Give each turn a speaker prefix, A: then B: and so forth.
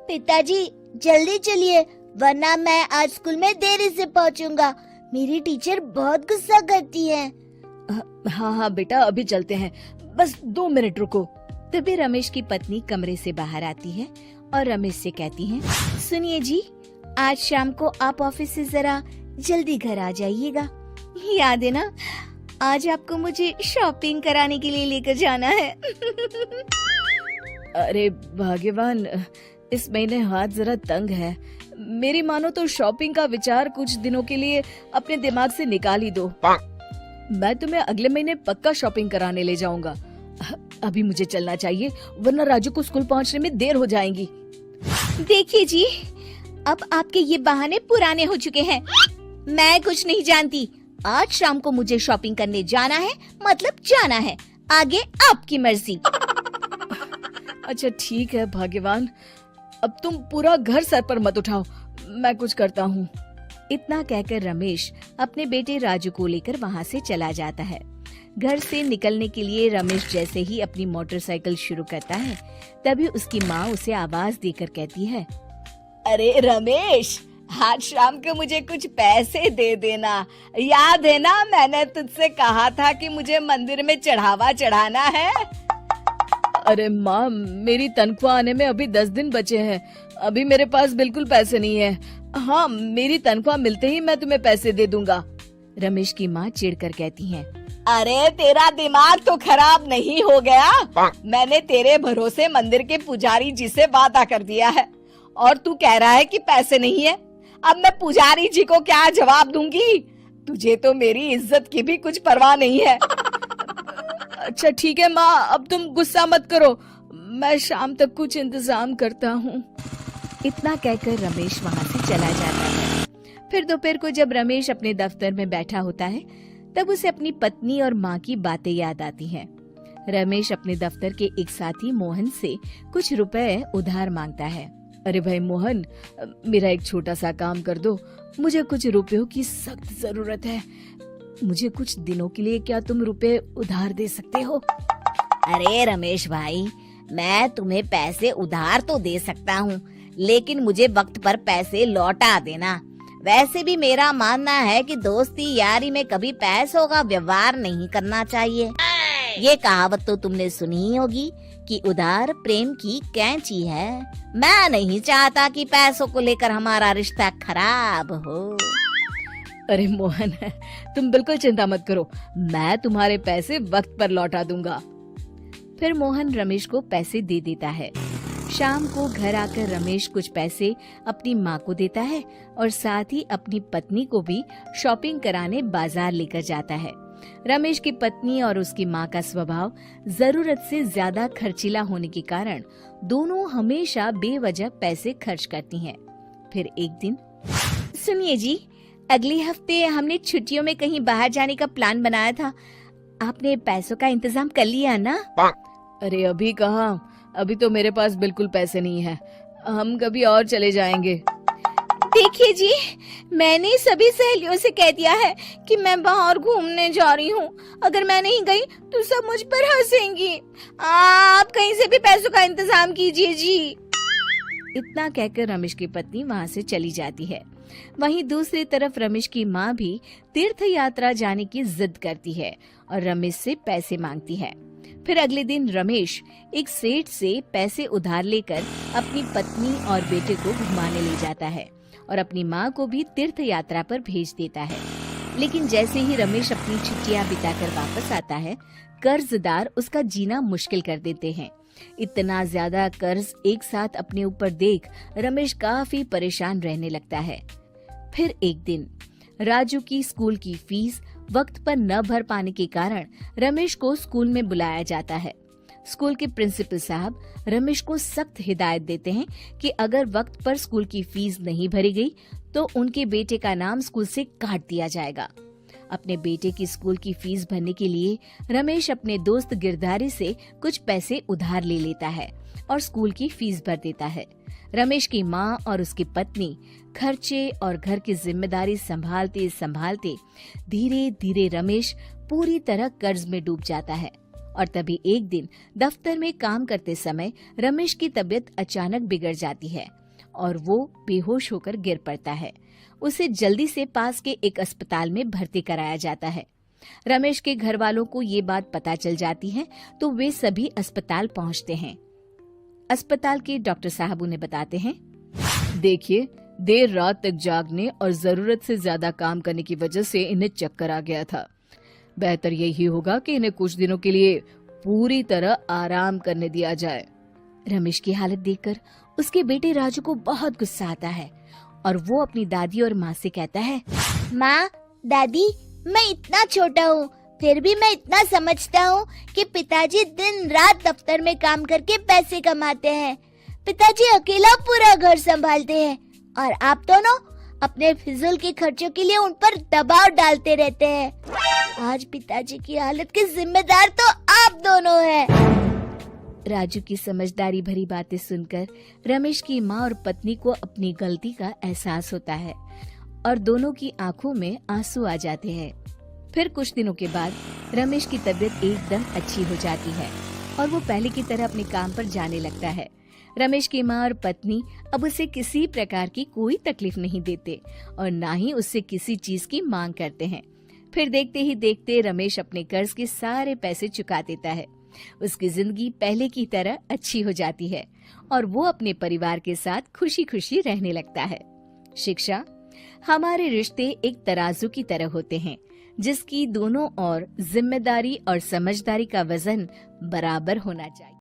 A: पिताजी जल्दी चलिए, वरना मैं आज स्कूल में देरी से पहुंचूंगा। मेरी टीचर बहुत गुस्सा करती है।
B: हाँ हाँ बेटा, अभी चलते हैं, बस 2 मिनट रुको। तभी रमेश की पत्नी कमरे से बाहर आती है और रमेश से कहती है,
A: सुनिए जी, आज शाम को आप ऑफिस से जरा जल्दी घर आ जाइएगा। याद है ना, आज आपको मुझे शॉपिंग कराने के लिए लेकर जाना है।
B: अरे भाग्यवान, इस महीने हाथ जरा तंग है। मेरी मानो तो शॉपिंग का विचार कुछ दिनों के लिए अपने दिमाग से निकाल ही दो। मैं तुम्हें अगले महीने पक्का शॉपिंग कराने ले जाऊंगा। अभी मुझे चलना चाहिए, वरना राजू को स्कूल पहुंचने में देर हो जाएगी।
A: देखिए जी, अब आपके ये बहाने पुराने हो चुके हैं। मैं कुछ नहीं जानती। आज शाम को मुझे शॉपिंग करने जाना है, मतलब जाना है। आगे आपकी मर्जी।
B: अच्छा ठीक है भाग्यवान, अब तुम पूरा घर सर पर मत उठाओ, मैं कुछ करता हूँ।
A: इतना कहकर रमेश अपने बेटे राजू को लेकर वहाँ से चला जाता है। घर से निकलने के लिए रमेश जैसे ही अपनी मोटरसाइकिल शुरू करता है, तभी उसकी माँ उसे आवाज देकर कहती है,
B: अरे रमेश, आज शाम को मुझे कुछ पैसे दे देना। याद है ना, मैंने तुझसे कहा था कि मुझे मंदिर में चढ़ावा चढ़ाना है। अरे माँ, मेरी तनख्वाह आने में अभी 10 दिन बचे हैं। अभी मेरे पास बिल्कुल पैसे नहीं है। हाँ, मेरी तनख्वाह मिलते ही मैं तुम्हें पैसे दे दूंगा।
A: रमेश की माँ चिढ़कर कहती हैं,
B: अरे तेरा दिमाग तो खराब नहीं हो गया? मैंने तेरे भरोसे मंदिर के पुजारी जी से वादा कर दिया है और तू कह रहा है कि पैसे नहीं है। अब मैं पुजारी जी को क्या जवाब दूंगी? तुझे तो मेरी इज्जत की भी कुछ परवाह नहीं है। अच्छा ठीक है माँ, अब तुम गुस्सा मत करो, मैं शाम तक कुछ इंतजाम करता हूँ।
A: इतना कहकर रमेश वहाँ से चला जाता है। फिर दोपहर को जब रमेश अपने दफ्तर में बैठा होता है, तब उसे अपनी पत्नी और माँ की बातें याद आती हैं। रमेश अपने दफ्तर के एक साथी मोहन से कुछ रुपए उधार मांगता है।
B: अरे भाई मोहन, मेरा एक छोटा सा काम कर दो, मुझे कुछ रुपयों की सख्त जरूरत है। मुझे कुछ दिनों के लिए क्या तुम रुपए उधार दे सकते हो?
A: अरे रमेश भाई, मैं तुम्हें पैसे उधार तो दे सकता हूँ, लेकिन मुझे वक्त पर पैसे लौटा देना। वैसे भी मेरा मानना है कि दोस्ती यारी में कभी पैसों का व्यवहार नहीं करना चाहिए। ये कहावत तो तुमने सुनी ही होगी कि उधार प्रेम की कैंची है। मैं नहीं चाहता कि पैसों को लेकर हमारा रिश्ता खराब हो।
B: अरे मोहन, तुम बिल्कुल चिंता मत करो, मैं तुम्हारे पैसे वक्त पर लौटा दूंगा।
A: फिर मोहन रमेश को पैसे दे देता है। शाम को घर आकर रमेश कुछ पैसे अपनी माँ को देता है और साथ ही अपनी पत्नी को भी शॉपिंग कराने बाजार लेकर जाता है। रमेश की पत्नी और उसकी माँ का स्वभाव जरूरत से ज्यादा खर्चीला होने के कारण दोनों हमेशा बेवजह पैसे खर्च करती हैं। फिर एक दिन, सुनिए जी, अगले हफ्ते हमने छुट्टियों में कहीं बाहर जाने का प्लान बनाया था। आपने पैसों का इंतजाम कर लिया ना?
B: अरे अभी कहाँ, अभी तो मेरे पास बिल्कुल पैसे नहीं है। हम कभी और चले जाएंगे।
A: देखिए जी, मैंने सभी सहेलियों से कह दिया है कि मैं बाहर घूमने जा रही हूँ। अगर मैं नहीं गई तो सब मुझ पर हंसेंगी। आप कहीं से भी पैसों का इंतजाम कीजिए जी। इतना कहकर रमेश की पत्नी वहाँ से चली जाती है। वहीं दूसरी तरफ रमेश की माँ भी तीर्थ यात्रा जाने की जिद करती है और रमेश से पैसे मांगती है। फिर अगले दिन रमेश एक सेठ से पैसे उधार लेकर अपनी पत्नी और बेटे को घुमाने ले जाता है और अपनी माँ को भी तीर्थ यात्रा पर भेज देता है। लेकिन जैसे ही रमेश अपनी छुट्टियां बिताकर वापस आता है, कर्जदार उसका जीना मुश्किल कर देते हैं। इतना ज्यादा कर्ज एक साथ अपने ऊपर देख रमेश काफी परेशान रहने लगता है। फिर एक दिन राजू की स्कूल की फीस वक्त पर न भर पाने के कारण रमेश को स्कूल में बुलाया जाता है। स्कूल के प्रिंसिपल साहब रमेश को सख्त हिदायत देते हैं कि अगर वक्त पर स्कूल की फीस नहीं भरी गई तो उनके बेटे का नाम स्कूल से काट दिया जाएगा। अपने बेटे की स्कूल की फीस भरने के लिए रमेश अपने दोस्त गिरधारी से कुछ पैसे उधार ले लेता है और स्कूल की फीस भर देता है। रमेश की माँ और उसकी पत्नी खर्चे और घर की जिम्मेदारी संभालते संभालते धीरे धीरे रमेश पूरी तरह कर्ज में डूब जाता है। और तभी एक दिन दफ्तर में काम करते समय रमेश की तबीयत अचानक बिगड़ जाती है और वो बेहोश होकर गिर पड़ता है। उसे जल्दी से पास के एक अस्पताल में भर्ती कराया जाता है। रमेश के घर वालों को ये बात पता चल जाती है तो वे सभी अस्पताल पहुंचते हैं। अस्पताल के डॉक्टर साहब उन्हें बताते हैं, देखिए, देर रात तक जागने और जरूरत से ज्यादा काम करने की वजह से इन्हें चक्कर आ गया था। बेहतर यही होगा कि इन्हें कुछ दिनों के लिए पूरी तरह आराम करने दिया जाए। रमेश की हालत देखकर उसके बेटे राजू को बहुत गुस्सा आता है और वो अपनी दादी और माँ से कहता है,
C: माँ, दादी, मैं इतना छोटा हूँ, फिर भी मैं इतना समझता हूँ कि पिताजी दिन रात दफ्तर में काम करके पैसे कमाते हैं। पिताजी अकेला पूरा घर संभालते हैं और आप दोनों अपने फिजूल के खर्चों के लिए उन पर दबाव डालते रहते हैं। आज पिताजी की हालत के जिम्मेदार तो आप दोनों हैं।
A: राजू की समझदारी भरी बातें सुनकर रमेश की माँ और पत्नी को अपनी गलती का एहसास होता है और दोनों की आंखों में आंसू आ जाते हैं। फिर कुछ दिनों के बाद रमेश की तबीयत एकदम अच्छी हो जाती है और वो पहले की तरह अपने काम पर जाने लगता है। रमेश की माँ और पत्नी अब उसे किसी प्रकार की कोई तकलीफ नहीं देते और ना ही उससे किसी चीज की मांग करते हैं। फिर देखते ही देखते रमेश अपने कर्ज के सारे पैसे चुका देता है। उसकी जिंदगी पहले की तरह अच्छी हो जाती है और वो अपने परिवार के साथ खुशी खुशी रहने लगता है। शिक्षा, हमारे रिश्ते एक तराजू की तरह होते हैं जिसकी दोनों ओर जिम्मेदारी और समझदारी का वजन बराबर होना चाहिए।